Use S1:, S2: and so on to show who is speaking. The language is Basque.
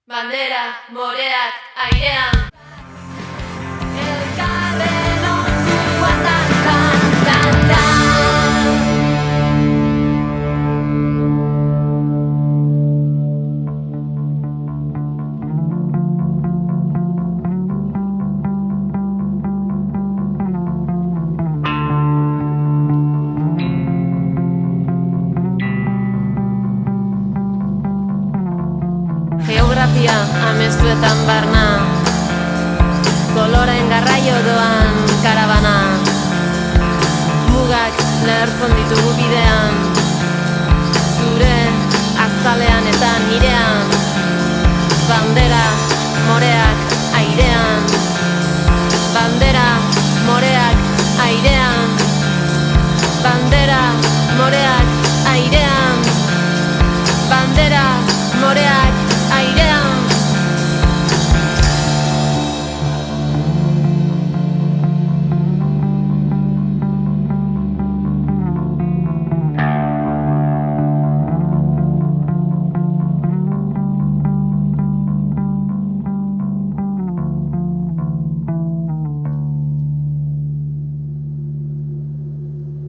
S1: Bandera, moreak, airean elkarren onzuan dantzan, dantzan. Geografia amestuetan barna, koloren garraio doan karabana. Mugak lehertzen ditugu bidean, zure azalean eta nirean. Bandera, morea